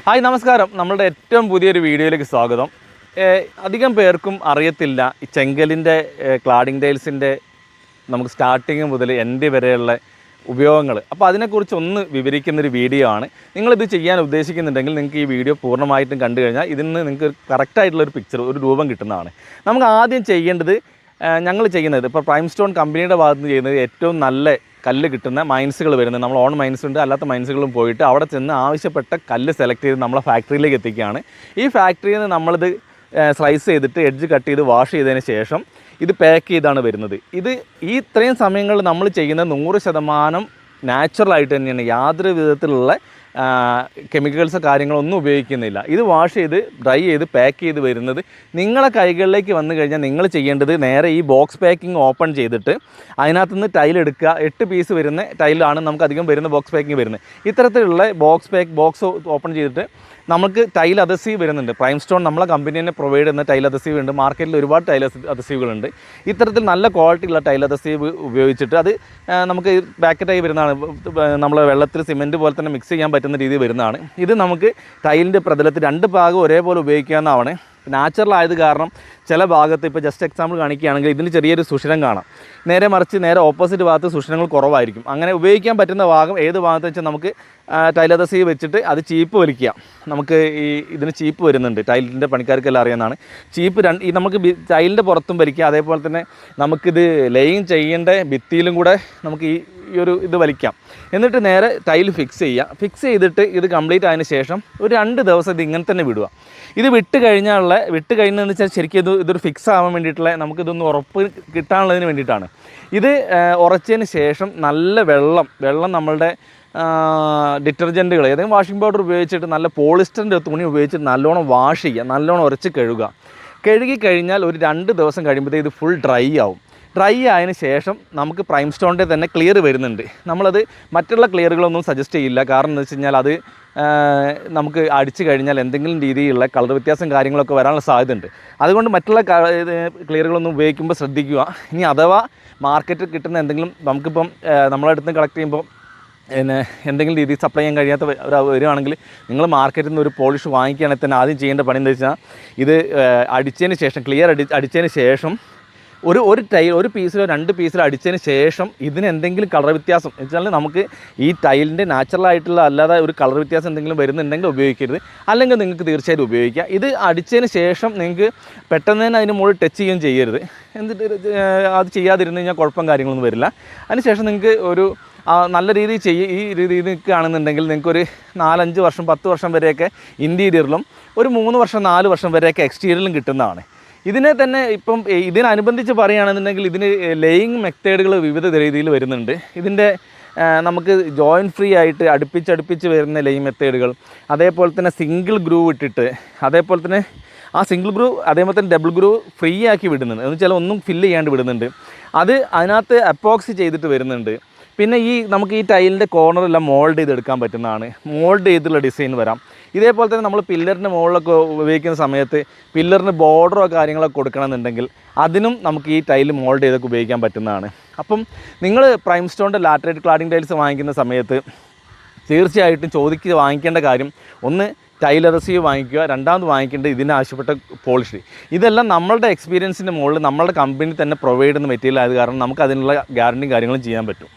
Hi നമസ്കാരം. നമ്മളുടെ ഏറ്റവും പുതിയൊരു വീഡിയോയിലേക്ക് സ്വാഗതം. അധികം പേർക്കും അറിയത്തില്ല ഈ ചെങ്കലിൻ്റെ ക്ലാഡിംഗ് ടൈൽസിൻ്റെ നമുക്ക് സ്റ്റാർട്ടിങ് മുതൽ എൻഡ് വരെയുള്ള ഉപയോഗങ്ങൾ. അപ്പോൾ അതിനെക്കുറിച്ച് ഒന്ന് വിവരിക്കുന്നൊരു വീഡിയോ ആണ്. നിങ്ങളിത് ചെയ്യാൻ ഉദ്ദേശിക്കുന്നുണ്ടെങ്കിൽ നിങ്ങൾക്ക് ഈ വീഡിയോ പൂർണ്ണമായിട്ടും കണ്ടു കഴിഞ്ഞാൽ ഇതിൽ നിന്ന് നിങ്ങൾക്ക് കറക്റ്റായിട്ടുള്ളൊരു പിക്ചർ, ഒരു രൂപം കിട്ടുന്നതാണ്. നമുക്ക് ആദ്യം ചെയ്യേണ്ടത്, ഞങ്ങൾ ചെയ്യുന്നത് ഇപ്പോൾ പ്രൈം സ്റ്റോൺ കമ്പനിയുടെ ഭാഗത്ത് നിന്ന് ചെയ്യുന്നത്, ഏറ്റവും നല്ല കല്ല് കിട്ടുന്ന മൈൻസുകൾ വരുന്നത്, നമ്മൾ ഓൺ മൈൻസ് ഉണ്ട്, അല്ലാത്ത മൈൻസുകളും പോയിട്ട് അവിടെ ചെന്ന് ആവശ്യപ്പെട്ട കല്ല് സെലക്ട് ചെയ്ത് നമ്മളെ ഫാക്ടറിയിലേക്ക് എത്തിക്കുകയാണ്. ഈ ഫാക്ടറിയിൽ നിന്ന് നമ്മളിത് സ്ലൈസ് ചെയ്തിട്ട് എഡ്ജ് കട്ട് ചെയ്ത് വാഷ് ചെയ്തതിന് ശേഷം ഇത് പാക്ക് ചെയ്താണ് വരുന്നത്. ഇത് ഈ ഇത്രയും സമയങ്ങളിൽ നമ്മൾ ചെയ്യുന്ന 100% നാച്ചുറലായിട്ട് തന്നെയാണ്. യാതൊരു വിധത്തിലുള്ള കെമിക്കൽസോ കാര്യങ്ങളൊന്നും ഉപയോഗിക്കുന്നില്ല. ഇത് വാഷ് ചെയ്ത് ഡ്രൈ ചെയ്ത് പാക്ക് ചെയ്ത് വരുന്നത് നിങ്ങളെ കൈകളിലേക്ക് വന്നു കഴിഞ്ഞാൽ നിങ്ങൾ ചെയ്യേണ്ടത് നേരെ ഈ ബോക്സ് പാക്കിംഗ് ഓപ്പൺ ചെയ്തിട്ട് അതിനകത്തുനിന്ന് ടൈൽ എടുക്കുക. 8 പീസ് വരുന്ന ടൈലാണ് നമുക്ക് അധികം വരുന്ന ബോക്സ് പാക്കിംഗ് വരുന്നത്. ഇത്തരത്തിലുള്ള ബോക്സ് ഓപ്പൺ ചെയ്തിട്ട് നമുക്ക് ടൈൽ അദസീവ് വരുന്നുണ്ട്. പ്രൈം സ്റ്റോൺ നമ്മളെ കമ്പനി തന്നെ പ്രൊവൈഡ് ചെയ്യുന്ന ടൈൽ അദസീവ് ഉണ്ട്. മാർക്കറ്റിൽ ഒരുപാട് ടൈൽ അദസീവുകളുണ്ട്. ഇത്തരത്തിൽ നല്ല ക്വാളിറ്റിയുള്ള ടൈൽ അദസീവ് ഉപയോഗിച്ചിട്ട് അത് നമുക്ക് പാക്കറ്റായി വരുന്നതാണ്. നമ്മൾ വെള്ളത്തിൽ സിമെൻറ്റ് പോലെ തന്നെ മിക്സ് ചെയ്യാൻ പറ്റുന്ന രീതിയിൽ വരുന്നതാണ്. ഇത് നമുക്ക് ടൈലിൻ്റെ പ്രതലത്തിൽ 2 ഭാഗം ഒരേപോലെ ഉപയോഗിക്കാവുന്നതാണ്. നാച്ചുറൽ ആയത് കാരണം ചില ഭാഗത്ത്, ഇപ്പോൾ ജസ്റ്റ് എക്സാമ്പിൾ കാണിക്കുകയാണെങ്കിൽ ഇതിന് ചെറിയൊരു സുഷിരം കാണാം. നേരെ ഓപ്പോസിറ്റ് ഭാഗത്ത് സുഷിരങ്ങൾ കുറവായിരിക്കും. അങ്ങനെ ഉപയോഗിക്കാൻ പറ്റുന്ന ഭാഗം ഏത് ഭാഗത്ത് വെച്ചാൽ നമുക്ക് ടൈൽ അദസീവ് വെച്ചിട്ട് അത് ചീപ്പ് വലിക്കുക. നമുക്ക് ഇതിന് ചീപ്പ് വരുന്നുണ്ട്. ടൈലിൻ്റെ പണിക്കാർക്കെല്ലാം അറിയുന്നതാണ് ചീപ്പ്. നമുക്ക് ടൈലിൻ്റെ പുറത്തും വലിക്കുക, അതേപോലെ തന്നെ നമുക്കിത് ലേയിങ് ചെയ്യേണ്ട ഭിത്തിയിലും കൂടെ നമുക്ക് ഈ ഒരു ഇത് വലിക്കാം. എന്നിട്ട് നേരെ ടൈൽ ഫിക്സ് ചെയ്യുക. ഫിക്സ് ചെയ്തിട്ട് ഇത് കംപ്ലീറ്റ് ആയതിന് ശേഷം ഒരു 2 ദിവസം ഇത് ഇങ്ങനെ തന്നെ വിടുക. ഇത് വിട്ട് കഴിഞ്ഞതെന്ന് വെച്ചാൽ ശരിക്കും ഇതൊരു ഫിക്സ് ആവാൻ വേണ്ടിയിട്ടുള്ള, നമുക്കിതൊന്ന് ഉറപ്പ് കിട്ടാനുള്ളതിന് വേണ്ടിയിട്ടാണ്. ഇത് ഉറച്ചതിന് ശേഷം നല്ല വെള്ളം നമ്മളുടെ ഡിറ്റർജൻറ്റുകൾ, ഏതെങ്കിലും വാഷിംഗ് പൗഡർ ഉപയോഗിച്ചിട്ട് നല്ല പോളിസ്റ്ററിൻ്റെ തുണി ഉപയോഗിച്ചിട്ട് നല്ലോണം വാഷ് ചെയ്യുക, നല്ലോണം ഉരച്ച് കഴുകി കഴിഞ്ഞാൽ ഒരു 2 ദിവസം കഴിയുമ്പോഴത്തേ ഇത് ഫുൾ ഡ്രൈ ആവും. ഡ്രൈ ആയതിന് ശേഷം നമുക്ക് പ്രൈം സ്റ്റോണിൻ്റെ തന്നെ ക്ലിയർ വരുന്നുണ്ട്. നമ്മളത് മറ്റുള്ള ക്ലിയറുകളൊന്നും സജസ്റ്റ് ചെയ്യില്ല. കാരണം എന്ന് വെച്ച് കഴിഞ്ഞാൽ അത് നമുക്ക് അടിച്ചു കഴിഞ്ഞാൽ എന്തെങ്കിലും രീതിയിലുള്ള കളർ വ്യത്യാസം കാര്യങ്ങളൊക്കെ വരാനുള്ള സാധ്യതയുണ്ട്. അതുകൊണ്ട് മറ്റുള്ള ക്ലിയറുകളൊന്നും ഉപയോഗിക്കുമ്പോൾ ശ്രദ്ധിക്കുക. ഇനി അഥവാ മാർക്കറ്റിൽ കിട്ടുന്ന എന്തെങ്കിലും, നമുക്കിപ്പം നമ്മളെ അടുത്ത് കളക്ട് ചെയ്യുമ്പോൾ എന്തെങ്കിലും രീതിയിൽ സപ്ലൈ ചെയ്യാൻ കഴിയാത്ത വരുവാണെങ്കിൽ നിങ്ങൾ മാർക്കറ്റിൽ നിന്ന് ഒരു പോളിഷ് വാങ്ങിക്കുകയാണെങ്കിൽ തന്നെ ആദ്യം ചെയ്യേണ്ട പണി എന്താ വെച്ചാൽ, ഇത് അടിച്ചതിന് ശേഷം, ക്ലിയർ അടിച്ചതിന് ശേഷം ഒരു പീസിലോ 2 പീസിലോ അടിച്ചതിന് ശേഷം ഇതിന് എന്തെങ്കിലും കളർ വ്യത്യാസം വെച്ചാൽ, നമുക്ക് ഈ ടൈലിൻ്റെ നാച്ചുറലായിട്ടുള്ള അല്ലാതെ ഒരു കളർ വ്യത്യാസം എന്തെങ്കിലും വരുന്നുണ്ടെങ്കിൽ ഉപയോഗിക്കരുത്. അല്ലെങ്കിൽ നിങ്ങൾക്ക് തീർച്ചയായിട്ടും ഉപയോഗിക്കുക. ഇത് അടിച്ചതിന് ശേഷം നിങ്ങൾക്ക് പെട്ടെന്ന് തന്നെ അതിന് മുകളിൽ ടച്ച് ചെയ്യുകയും ചെയ്യരുത്. എന്നിട്ട് അത് ചെയ്യാതിരുന്ന് കഴിഞ്ഞാൽ കുഴപ്പം കാര്യങ്ങളൊന്നും വരില്ല. അതിനുശേഷം നിങ്ങൾക്ക് ഒരു നല്ല രീതിയിൽ ഈ രീതിയിൽ നിൽക്കുകയാണെന്നുണ്ടെങ്കിൽ നിങ്ങൾക്കൊരു 4-5 വർഷം 10 വർഷം വരെയൊക്കെ ഇൻറ്റീരിയറിലും ഒരു 3 വർഷം 4 വർഷം വരെയൊക്കെ എക്സ്റ്റീരിയറിലും കിട്ടുന്നതാണ്. ഇതിനെ തന്നെ ഇപ്പം ഇതിനനുബന്ധിച്ച് പറയുകയാണെന്നുണ്ടെങ്കിൽ ഇതിന് ലേയിങ് മെത്തേഡുകൾ വിവിധ രീതിയിൽ വരുന്നുണ്ട്. ഇതിൻ്റെ നമുക്ക് ജോയിൻറ്റ് ഫ്രീ ആയിട്ട് അടുപ്പിച്ച് വരുന്ന ലേയിങ് മെത്തേഡുകൾ, അതേപോലെ തന്നെ സിംഗിൾ ഗ്രൂവ് ഇട്ടിട്ട്, അതേപോലെ തന്നെ ആ സിംഗിൾ ഗ്രൂവ് അതേപോലെ തന്നെ ഡബിൾ ഗ്രൂവ് ഫ്രീ ആക്കി വിടുന്നുണ്ട്. എന്ന് വെച്ചാൽ ഒന്നും ഫില്ല് ചെയ്യാണ്ട് വിടുന്നുണ്ട്. അത് അതിനകത്ത് അപ്പോക്സി ചെയ്തിട്ട് വരുന്നുണ്ട്. പിന്നെ നമുക്ക് ഈ ടൈലിൻ്റെ കോർണറെല്ലാം മോൾഡ് ചെയ്തെടുക്കാൻ പറ്റുന്നതാണ്. മോൾഡ് ചെയ്തുള്ള ഡിസൈൻ വരാം. ഇതേപോലെ തന്നെ നമ്മൾ പില്ലറിൻ്റെ മുകളിലൊക്കെ ഉപയോഗിക്കുന്ന സമയത്ത് പില്ലറിന് ബോർഡറോ കാര്യങ്ങളൊക്കെ കൊടുക്കണമെന്നുണ്ടെങ്കിൽ അതിനും നമുക്ക് ഈ ടൈൽ മോൾഡ് ചെയ്തൊക്കെ ഉപയോഗിക്കാൻ പറ്റുന്നതാണ്. അപ്പം നിങ്ങൾ പ്രൈം സ്റ്റോണിൻ്റെ ലാറ്ററൈറ്റ് ക്ലാഡിംഗ് ടൈൽസ് വാങ്ങിക്കുന്ന സമയത്ത് തീർച്ചയായിട്ടും വാങ്ങിക്കേണ്ട കാര്യം, ഒന്ന് ടൈൽ അദസീവ് വാങ്ങിക്കുക, രണ്ടാമത് വാങ്ങിക്കേണ്ടത് ഇതിന് ആവശ്യപ്പെട്ട പോളിഷ്. ഇതെല്ലാം നമ്മളുടെ എക്സ്പീരിയൻസിൻ്റെ മുകളിൽ നമ്മളുടെ കമ്പനി തന്നെ പ്രൊവൈഡ് ചെയ്യുന്ന മെറ്റീരിയൽ ആയത് കാരണം നമുക്ക് അതിനുള്ള ഗ്യാരണ്ടിയും കാര്യങ്ങളും ചെയ്യാൻ പറ്റും.